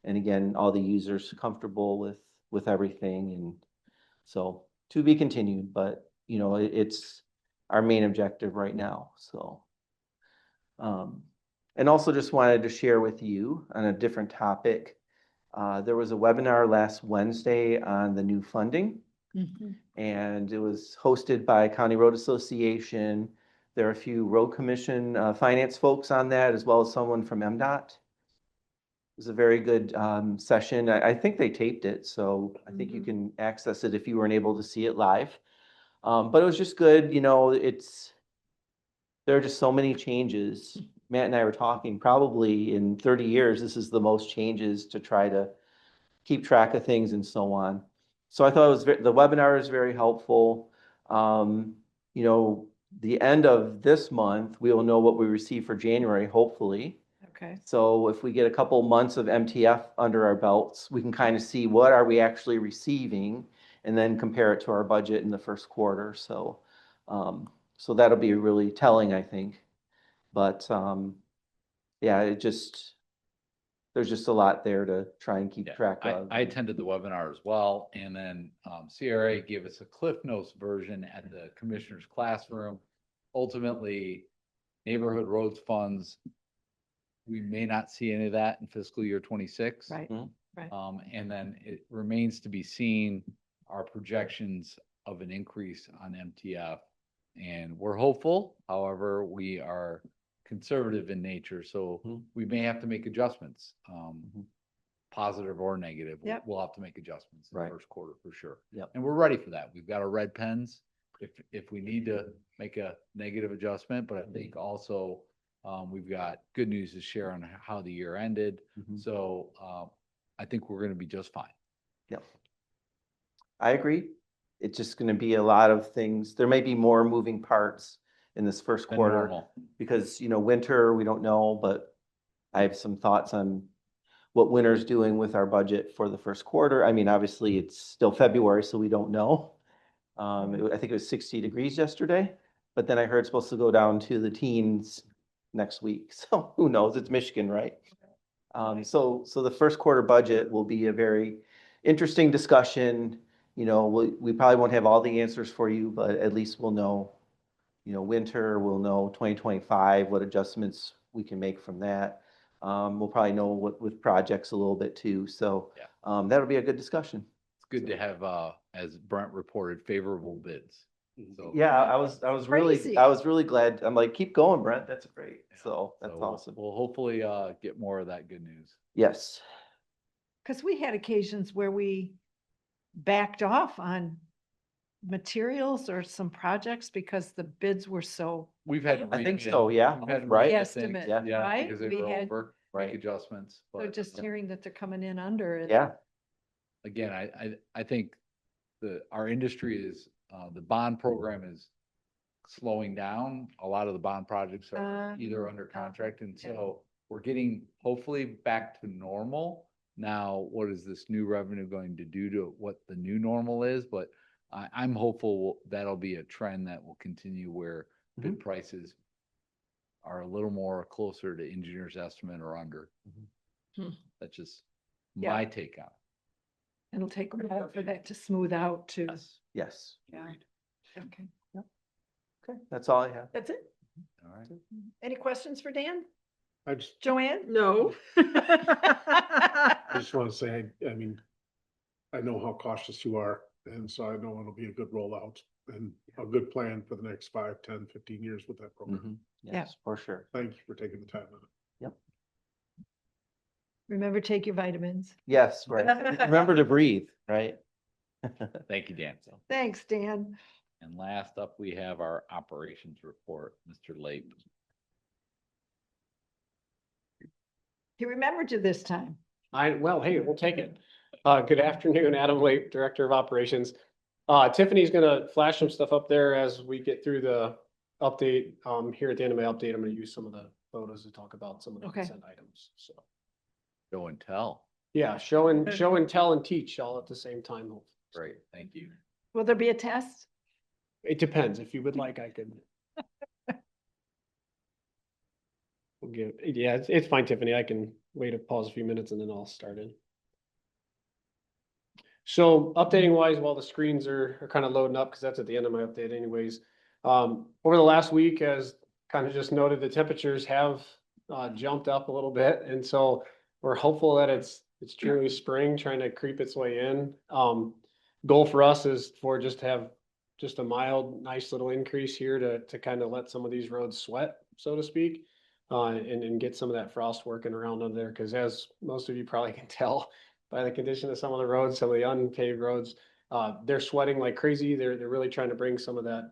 And again, all the users comfortable with everything. And so to be continued, but you know, it's our main objective right now. So, and also just wanted to share with you on a different topic. There was a webinar last Wednesday on the new funding. Mhm. And it was hosted by County Road Association. There are a few road commission finance folks on that, as well as someone from MDOT. It was a very good session. I think they taped it, so I think you can access it if you weren't able to see it live. But it was just good, you know, there are just so many changes. Matt and I were talking, probably in 30 years, this is the most changes to try to keep track of things and so on. So I thought it was, the webinar is very helpful. You know, the end of this month, we will know what we receive for January, hopefully. Okay. So if we get a couple months of MTF under our belts, we can kind of see what are we actually receiving and then compare it to our budget in the first quarter. So, so that'll be really telling, I think. But, yeah, there's just a lot there to try and keep Yeah, track of. I attended the webinar as well, and then CRA gave us a Cliff Notes version at the commissioner's classroom. Ultimately, neighborhood roads funds, we may not see any of that in fiscal year 26. Right. Mhm. Right. And then it remains to be seen our projections of an increase on MTF. And we're hopeful, however, we are conservative in nature, so Mhm. we may have to make adjustments. Positive or negative, Yep. we'll have to make adjustments in the Right. first quarter for sure. Yep. And we're ready for that. We've got our red pens if we need to make a negative adjustment, but I think also we've got good news to share on how the year ended. Mhm. So I think we're going to be just fine. Yep. I agree. It's just gonna be a lot of things. There may be more moving parts in this first Than quarter. normal. Because, you know, winter, we don't know, but I have some thoughts on what winter's doing with our budget for the first quarter. I mean, obviously, it's still February, so we don't know. I think it was 60 degrees yesterday, but then I heard it's supposed to go down to the teens next week. So who knows? It's Michigan, right? So the first quarter budget will be a very interesting discussion. You know, we probably won't have all the answers for you, but at least we'll know, you know, winter, we'll know 2025, what adjustments we can make from that. We'll probably know what with projects a little bit too. So Yeah. that'll be a good discussion. It's good to have, as Brent reported, favorable bids. So Yeah, I was Crazy. really glad. I'm like, keep going, Brent. That's great. Yeah. So that's So awesome. We'll hopefully get more of that good news. Yes. Because we had occasions where we backed off on materials or some projects because the bids were so We've had. I think rebid- so, yeah, we've had right. rebid estimate, things, yeah, right? because they We were had, over, Right. make adjustments. so But just hearing that they're coming in under it. Yeah. again, I think our industry is, the bond program is slowing down. A lot of the bond projects are either under contract, and so we're getting hopefully back to normal. Now, what is this new revenue going to do to what the new normal is? But I'm hopeful that'll be a trend that will continue where bid prices are a little more closer to engineer's estimate or under. Hmm. That's just Yeah. my take on it. It'll take a while for that to smooth out too. Yes. Yes. Yeah. Okay, Okay. That's all I have. that's it. All right. Any questions for Dan? I just, Joanne? No. I just want to say, I mean, I know how cautious you are, and so I know it'll be a good rollout and a good plan for the next 5, 10, 15 years with that program. Mhm. Yes, for sure. Thank you for taking the time on it. Remember, take your vitamins. Yes, right. Remember to breathe, right? Thank you, Dan. Thanks, Dan. And last up, we have our operations report, Mr. Lape. He remembered you this time. Well, hey, we'll take it. Good afternoon, Adam Lake, Director of Operations. Tiffany's gonna flash some stuff up there as we get through the update. Here at the end of my update, I'm gonna use some of the photos to talk about some of the Okay. consent items, so. Show and tell. Yeah, show and tell and teach all at the same time. hopefully. Great, thank you. Will there be a test? It depends. If you would like, I could. We'll give, yeah, it's fine, Tiffany. I can wait a pause a few minutes and then I'll start in. So updating wise, while the screens are kind of loading up, because that's at the end of my update anyways. Over the last week, as kind of just noted, the temperatures have jumped up a little bit. And so we're hopeful that it's truly spring trying to creep its way in. Goal for us is for just to have just a mild, nice little increase here to kind of let some of these roads sweat, so to speak. And get some of that frost working around on there, because as most of you probably can tell by the condition of some of the roads, some of the unpaved roads, They're sweating like crazy. They're really trying to bring some of that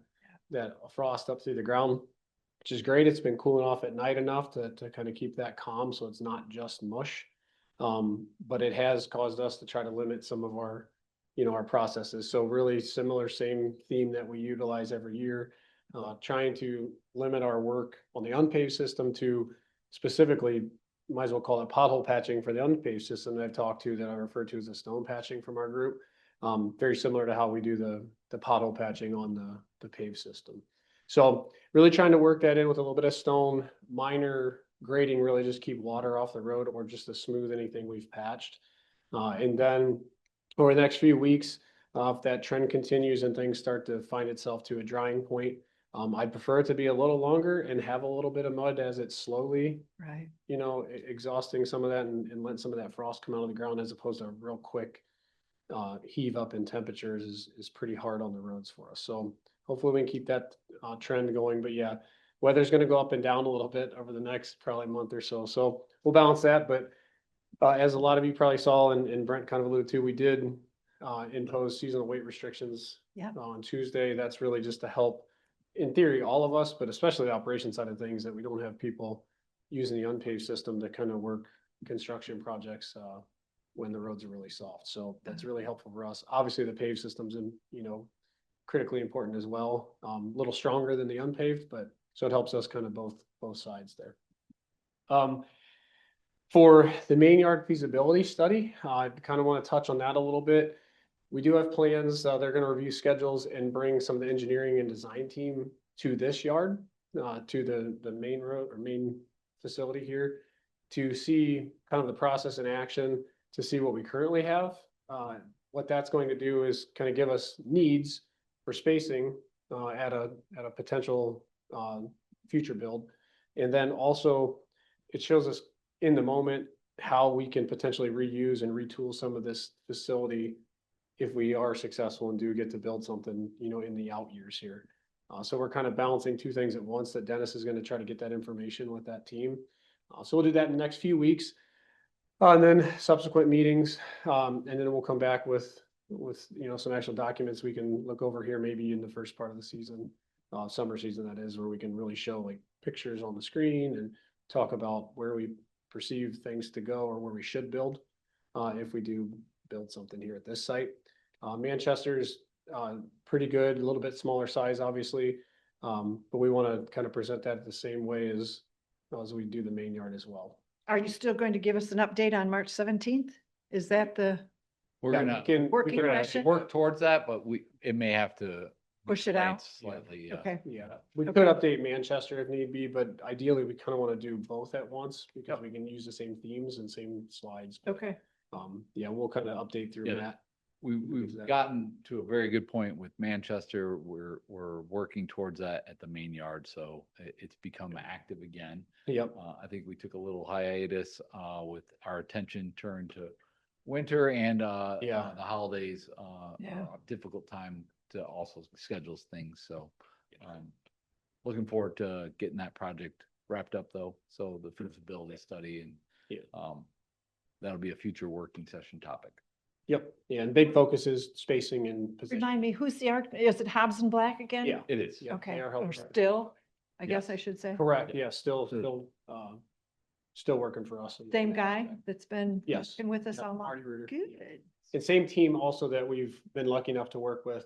frost up through the ground, which is great. It's been cooling off at night enough to kind of keep that calm, so it's not just mush. But it has caused us to try to limit some of our, our processes. So really similar, same theme that we utilize every year, trying to limit our work on the unpaved system to specifically, might as well call it pothole patching for the unpaved system that I've talked to, that I refer to as the stone patching from our group. Very similar to how we do the pothole patching on the paved system. So really trying to work that in with a little bit of stone, minor grading, really just keep water off the road or just to smooth anything we've patched. And then over the next few weeks, if that trend continues and things start to find itself to a drying point, I'd prefer it to be a little longer and have a little bit of mud as it's slowly, Right. exhausting some of that and letting some of that frost come out of the ground, as opposed to a real quick heave up in temperatures is pretty hard on the roads for us. So hopefully we can keep that trend going. But yeah, weather's going to go up and down a little bit over the next probably month or so. So we'll balance that. But as a lot of you probably saw, and Brent kind of alluded to, we did impose seasonal weight restrictions on Tuesday. That's really just to help, in theory, all of us, but especially the operation side of things, that we don't have people using the unpaved system to kind of work construction projects when the roads are really soft. So that's really helpful for us. Obviously the paved system's critically important as well. A little stronger than the unpaved, but so it helps us kind of both sides there. For the main yard feasibility study, I kind of want to touch on that a little bit. We do have plans. They're going to review schedules and bring some of the engineering and design team to this yard, to the main road or main facility here, to see kind of the process in action, to see what we currently have. What that's going to do is kind of give us needs for spacing at a potential future build. And then also it shows us in the moment how we can potentially reuse and retool some of this facility if we are successful and do get to build something, in the out years here. So we're kind of balancing two things at once, that Dennis is going to try to get that information with that team. So we'll do that in the next few weeks. And then subsequent meetings, and then we'll come back with some actual documents we can look over here, maybe in the first part of the season, summer season that is, where we can really show like pictures on the screen and talk about where we perceive things to go or where we should build if we do build something here at this site. Manchester's pretty good, a little bit smaller size, obviously, but we want to kind of present that the same way as we do the main yard as well. Are you still going to give us an update on March 17th? Is that the We're Yeah, gonna working can, session? work towards that, but it may have to be Push it delayed out? slightly. Okay. Yeah, we Okay. could update Manchester if need be, but ideally we kind of want to do both at once because we can use the same themes and same slides. But, Okay. yeah, we'll kind of update through Yeah. that. We've Exactly. gotten to a very good point with Manchester. We're working towards that at the main yard, so it's become active again. Yep. I think we took a little hiatus with our attention turned to winter and Yeah. the holidays. Yeah. Difficult time to also schedule things. So looking forward to getting that project wrapped up though. So the feasibility study and that'll be a future working session topic. Yep. Yeah, and big focus is spacing and position. Remind me, who's the architect? Is it Hobbs and Black again? Yeah. It is. Yeah, Okay, they are or helping. still, I guess Yes. I should say. Correct. Yeah, still working for us. Same guy that's been Yes. working with us Yep, all Marty along. Reuter. Good. And same team also that we've been lucky enough to work with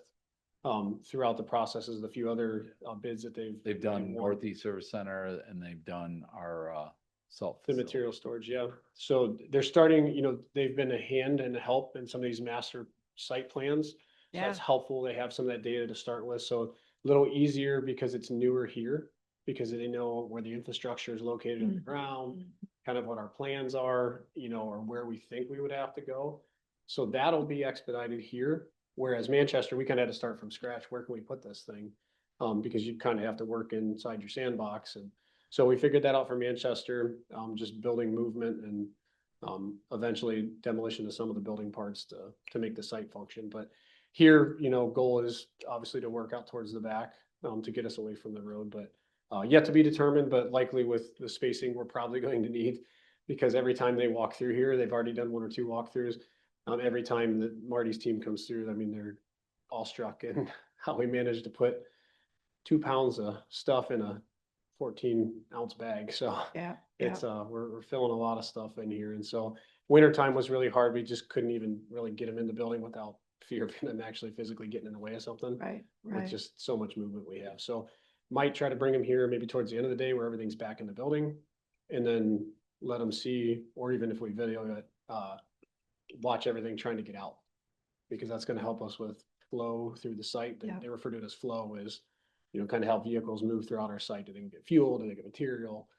throughout the processes, the few other bids that They've done won. Northeast Service Center and they've done our salt. The facility. material storage, yeah. So they're starting, they've been a hand and a help in some of these master site plans. So Yeah. that's helpful. They have some of that data to start with. So a little easier because it's newer here, because they know where the infrastructure is located in the ground, kind of what our plans are, or where we think we would have to go. So that'll be expedited here. Whereas Manchester, we kind of had to start from scratch. Where can we put this thing? Because you kind of have to work inside your sandbox. And so we figured that out for Manchester, just building movement and eventually demolition of some of the building parts to make the site function. But here, goal is obviously to work out towards the back to get us away from the road, but yet to be determined, but likely with the spacing we're probably going to need, because every time they walk through here, they've already done one or two walkthroughs. Every time that Marty's team comes through, I mean, they're awestruck in how we managed to put 2 pounds of stuff in a 14-ounce bag. So Yeah. it's, we're filling a lot of stuff in here. And so wintertime was really hard. We just couldn't even really get them in the building without fear of them actually physically getting in the way of something. Right, With right. just so much movement we have. So might try to bring them here maybe towards the end of the day where everything's back in the building, and then let them see, or even if we video it, watch everything trying to get out, because that's going to help us with flow through the site. Yeah. They refer to it as flow, is, kind of how vehicles move throughout our site. Do they get fuel? Do they get material?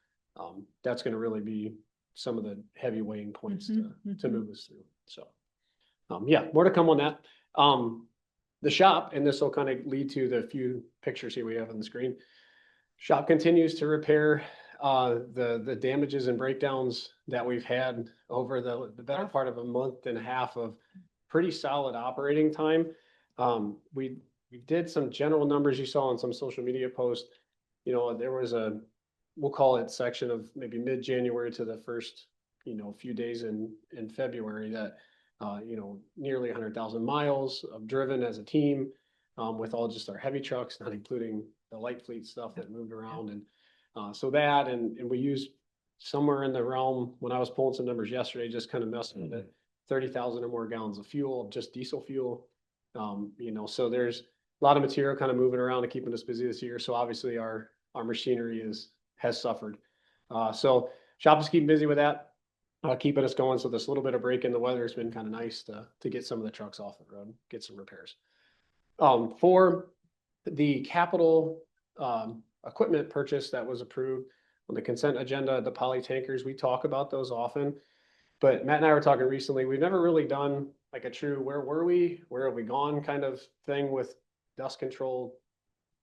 That's going to really be some of the heavy weighing points to move us through. So, yeah, more to come on that. The shop, and this will kind of lead to the few pictures here we have on the screen. Shop continues to repair the damages and breakdowns that we've had over the better part of a month and a half of pretty solid operating time. We did some general numbers you saw on some social media posts. There was we'll call it section of maybe mid-January to the first, few days in February that, nearly 100,000 miles of driven as a team, with all just our heavy trucks, not including the light fleet stuff that moved around. And so that, and we used somewhere in the realm, when I was pulling some numbers yesterday, just kind of messing with it, 30,000 or more gallons of fuel, just diesel fuel. So there's a lot of material kind of moving around and keeping us busy this year. So obviously our machinery has suffered. So shop is keeping busy with that, keeping us going. So this little bit of break in the weather has been kind of nice to get some of the trucks off the road, get some repairs. For the capital equipment purchase that was approved on the consent agenda, the poly tankers, we talk about those often. But Matt and I were talking recently, we've never really done like a true where were we, where have we gone kind of thing with dust control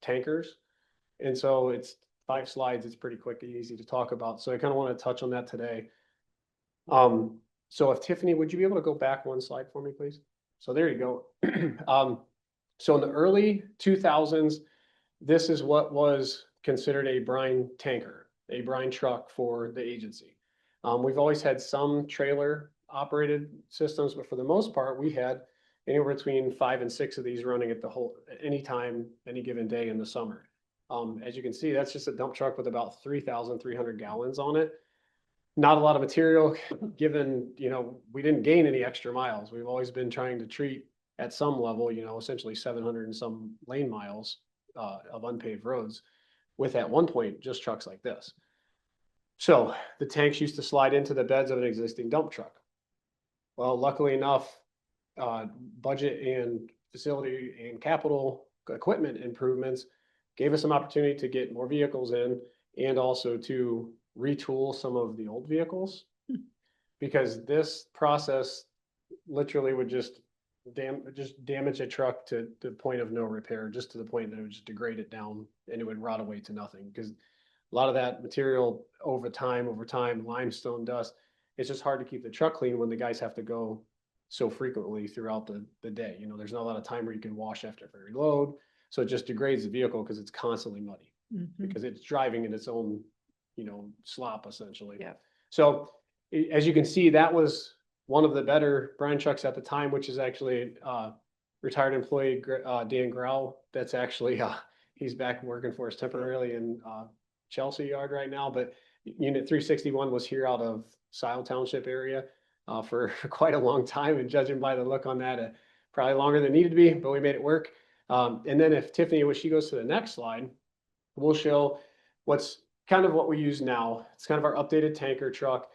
tankers. And so it's 5 slides. It's pretty quick and easy to talk about. So I kind of want to touch on that today. So if Tiffany, would you be able to go back 1 slide for me, please? So there you go. So in the early 2000s, this is what was considered a brine tanker, a brine truck for the agency. We've always had some trailer operated systems, but for the most part, we had anywhere between 5 and 6 of these running at any time, any given day in the summer. As you can see, that's just a dump truck with about 3,300 gallons on it. Not a lot of material, given, we didn't gain any extra miles. We've always been trying to treat at some level, essentially 700 and some lane miles of unpaved roads with, at one point, just trucks like this. So the tanks used to slide into the beds of an existing dump truck. Well, luckily enough, budget and facility and capital equipment improvements gave us some opportunity to get more vehicles in, and also to retool some of the old vehicles, because this process literally would just damage a truck to the point of no repair, just to the point that it would just degrade it down and it would rot away to nothing. Because a lot of that material over time, limestone, dust, it's just hard to keep the truck clean when the guys have to go so frequently throughout the day. There's not a lot of time where you can wash after every load. So it just degrades the vehicle because it's constantly muddy, because it's driving in its own, slop essentially. Yeah. So as you can see, that was one of the better brine trucks at the time, which is actually retired employee Dan Grau. That's actually he's back working for us temporarily in Chelsea Yard right now. But Unit 361 was here out of Sile Township area for quite a long time, and judging by the look on that, probably longer than it needed to be, but we made it work. And then if Tiffany, when she goes to the next slide, we'll show what's kind of what we use now. It's kind of our updated tanker truck.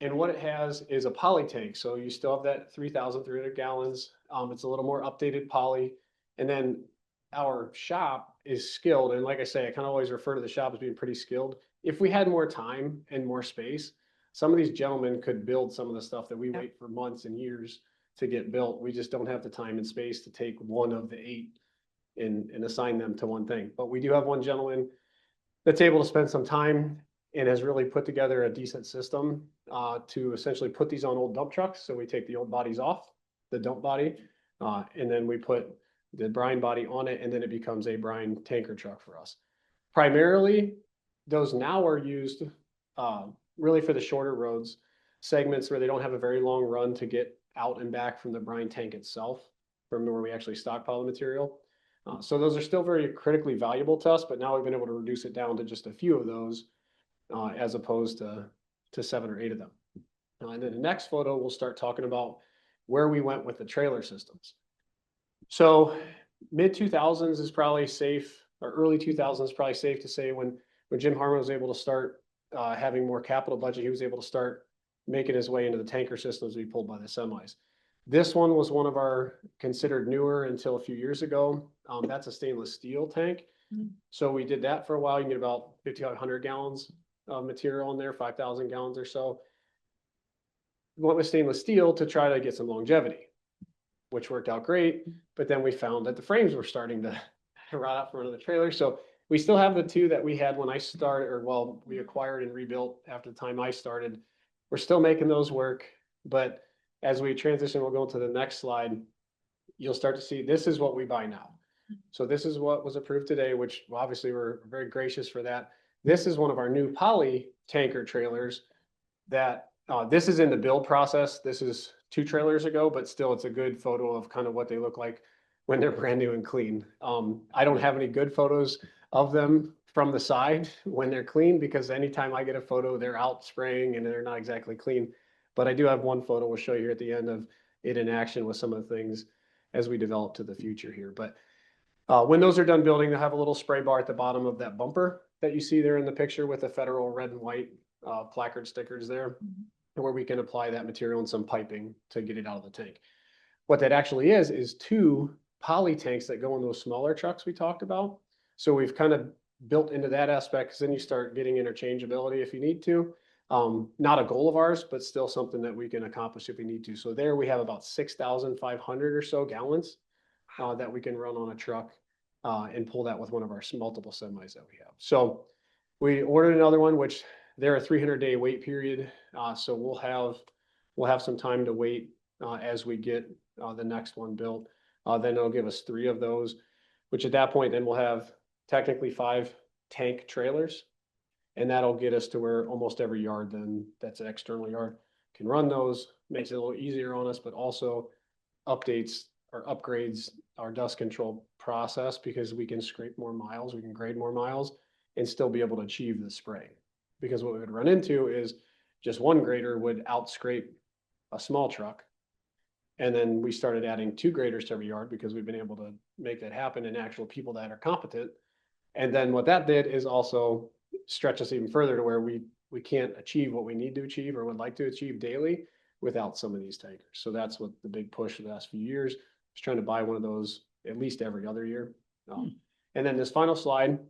And what it has is a poly tank. So you still have that 3,300 gallons. It's a little more updated poly. And then our shop is skilled. And like I say, I kind of always refer to the shop as being pretty skilled. If we had more time and more space, some of these gentlemen could build some of the stuff that we wait for months and years to get built. We just don't have the time and space to take one of the 8 and assign them to one thing. But we do have one gentleman that's able to spend some time and has really put together a decent system to essentially put these on old dump trucks. So we take the old bodies off, the dump body, and then we put the brine body on it, and then it becomes a brine tanker truck for us. Primarily, those now are used really for the shorter roads, segments where they don't have a very long run to get out and back from the brine tank itself, from where we actually stockpile the material. So those are still very critically valuable to us, but now we've been able to reduce it down to just a few of those, as opposed to 7 or 8 of them. And then the next photo, we'll start talking about where we went with the trailer systems. So mid 2000s is probably safe, or early 2000s is probably safe to say when Jim Harmon was able to start having more capital budget, he was able to start making his way into the tanker systems we pulled by the semis. This one was one of our considered newer until a few years ago. That's a stainless steel tank. So we did that for a while. You can get about 5,500 gallons of material in there, 5,000 gallons or so. Went with stainless steel to try to get some longevity, which worked out great. But then we found that the frames were starting to rot out from under the trailer. So we still have the 2 that we had when I started, or well, we acquired and rebuilt after the time I started. We're still making those work, but as we transition, we'll go to the next slide. You'll start to see this is what we buy now. So this is what was approved today, which obviously we're very gracious for that. This is one of our new poly tanker trailers that this is in the build process. This is 2 trailers ago, but still it's a good photo of kind of what they look like when they're brand new and clean. I don't have any good photos of them from the side when they're clean, because anytime I get a photo, they're out spraying and they're not exactly clean. But I do have one photo we'll show you here at the end of it in action with some of the things as we develop to the future here. But when those are done building, they'll have a little spray bar at the bottom of that bumper that you see there in the picture with the federal red and white placard stickers there, where we can apply that material and some piping to get it out of the tank. What that actually is 2 poly tanks that go in those smaller trucks we talked about. So we've kind of built into that aspect, because then you start getting interchangeability if you need to. Not a goal of ours, but still something that we can accomplish if we need to. So there we have about 6,500 or so gallons that we can run on a truck and pull that with one of our multiple semis that we have. So we ordered another one, which they're a 300-day wait period. So we'll have some time to wait as we get the next one built. Then it'll give us 3 of those, which at that point, then we'll have technically 5 tank trailers. And that'll get us to where almost every yard then that's an external yard can run those. Makes it a little easier on us, but also updates or upgrades our dust control process, because we can scrape more miles, we can grade more miles and still be able to achieve the spray. Because what we would run into is just one grader would out scrape a small truck. And then we started adding 2 graders to every yard, because we've been able to make that happen in actual people that are competent. And then what that did is also stretch us even further to where we can't achieve what we need to achieve or would like to achieve daily without some of these tankers. So that's what the big push for the last few years is, trying to buy one of those at least every other year. And then this final slide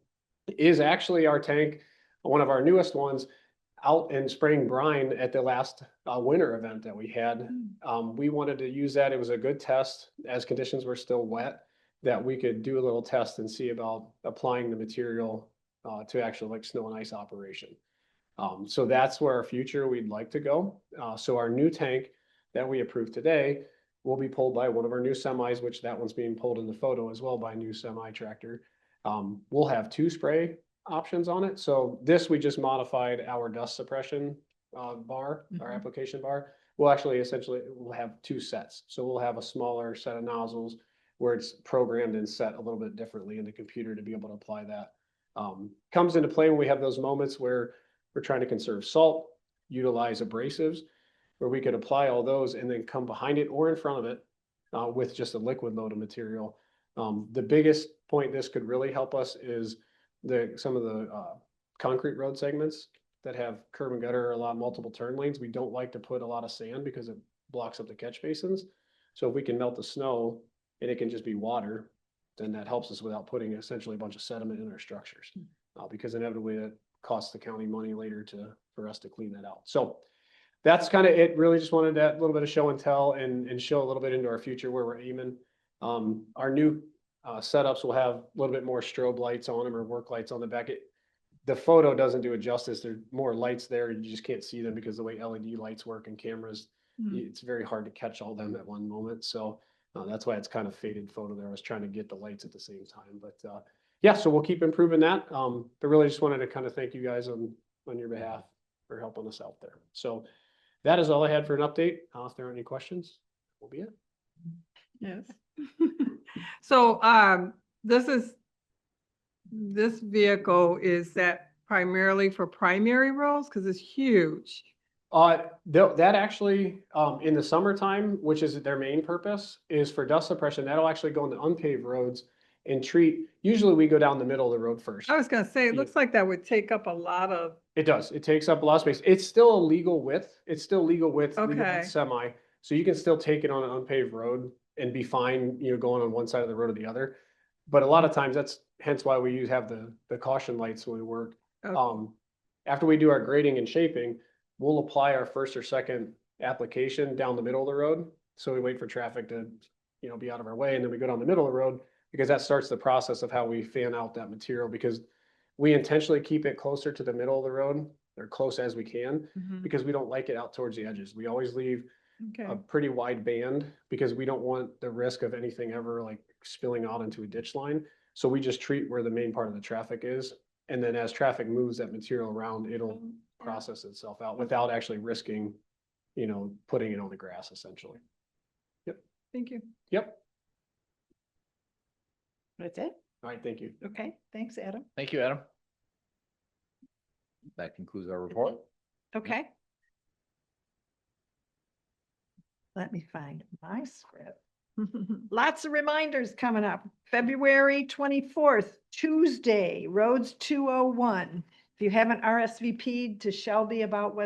is actually our tank, one of our newest ones, out and spraying brine at the last winter event that we had. We wanted to use that. It was a good test, as conditions were still wet, that we could do a little test and see about applying the material to actually like snow and ice operation. So that's where our future we'd like to go. So our new tank that we approved today will be pulled by one of our new semis, which that one's being pulled in the photo as well by a new semi tractor. We'll have 2 spray options on it. So this, we just modified our dust suppression bar, our application bar. We'll actually essentially, we'll have 2 sets. So we'll have a smaller set of nozzles where it's programmed and set a little bit differently in the computer to be able to apply that. Comes into play when we have those moments where we're trying to conserve salt, utilize abrasives, where we could apply all those and then come behind it or in front of it with just a liquid load of material. The biggest point this could really help us is some of the concrete road segments that have curb and gutter or a lot of multiple turn lanes. We don't like to put a lot of sand because it blocks up the catch basins. So if we can melt the snow and it can just be water, then that helps us without putting essentially a bunch of sediment in our structures, because inevitably it costs the county money later for us to clean that out. So that's kind of it. Really just wanted that little bit of show and tell and show a little bit into our future where we're aiming. Our new setups will have a little bit more strobe lights on them or work lights on the back. The photo doesn't do it justice. There's more lights there. You just can't see them because the way LED lights work and cameras, it's very hard to catch all them at one moment. So that's why it's kind of faded photo there. I was trying to get the lights at the same time, but yeah, so we'll keep improving that. But really just wanted to kind of thank you guys on your behalf for helping us out there. So that is all I had for an update. If there are any questions. will be it. Yes. So, this vehicle, is that primarily for primary roads? Because it's huge. That actually, in the summertime, which is their main purpose, is for dust suppression. That'll actually go into unpaved roads and treat, usually we go down the middle of the road first. I was gonna say, it Yeah. looks like that would take up a lot of, It does. It takes up a lot of space. It's still a legal width. It's still legal width, legal width Okay. semi. So you can still take it on an unpaved road and be fine, going on one side of the road or the other. But a lot of times that's hence why we have the caution lights when we work. okay. After we do our grading and shaping, we'll apply our first or second application down the middle of the road. So we wait for traffic to, be out of our way, and then we go down the middle of the road, because that starts the process of how we fan out that material, because we intentionally keep it closer to the middle of the road, or close as we can, Mhm. because we don't like it out towards the edges. We always leave a Okay. pretty wide band, because we don't want the risk of anything ever like spilling out into a ditch line. So we just treat where the main part of the traffic is. And then as traffic moves that material around, it'll process itself out without actually risking, putting it on the grass essentially. Thank you. Yep. That's it? All right. Thank you. Okay, thanks, Adam. Thank you, Adam. That concludes our report. Okay. Let me find my script. Lots of reminders coming up. February 24th, Tuesday, Roads 201. If you haven't RSVP'd to Shelby about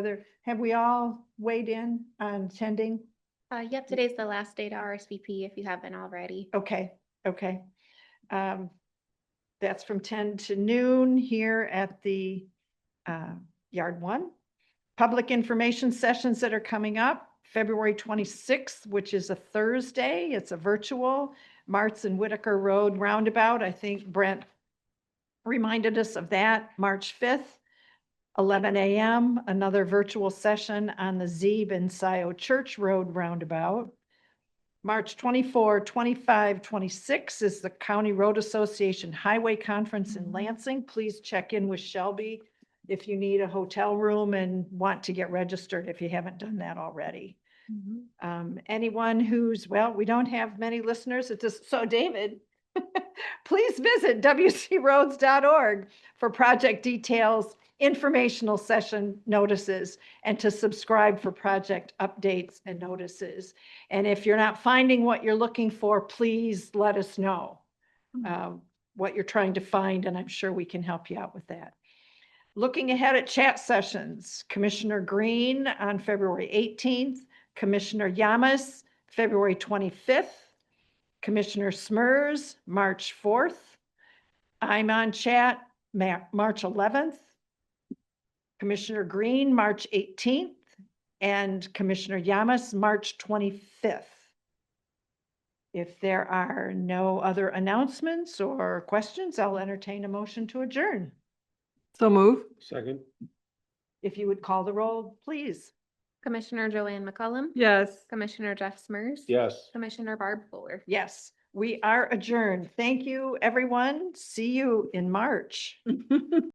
have we all weighed in on attending? Yep, today's the last day to RSVP if you haven't already. Okay. That's from 10 to noon here at the Yard 1. Public information sessions that are coming up. February 26th, which is a Thursday. It's a virtual Martz and Whitaker Road roundabout. I think Brent reminded us of that. March 5th, 11 a.m., another virtual session on the Zeeb and Scio Church Road roundabout. March 24, 25, 26 is the County Road Association Highway Conference in Lansing. Please check in with Shelby if you need a hotel room and want to get registered if you haven't done that already. Anyone we don't have many listeners at this. So David, please visit wcroads.org for project details, informational session notices, and to subscribe for project updates and notices. And if you're not finding what you're looking for, please let us know what you're trying to find, and I'm sure we can help you out with that. Looking ahead at chat sessions, Commissioner Green on February 18th, Commissioner Yamas, February 25th, Commissioner Smers, March 4th. I'm on chat, March 11th, Commissioner Green, March 18th, and Commissioner Yamas, March 25th. If there are no other announcements or questions, I'll entertain a motion to adjourn. So move. Second. If you would call the roll, please. Commissioner Joanne McCullum. Yes. Commissioner Jeff Smers. Yes. Commissioner Barb Fuller. Yes, we are adjourned. Thank you, everyone. See you in March.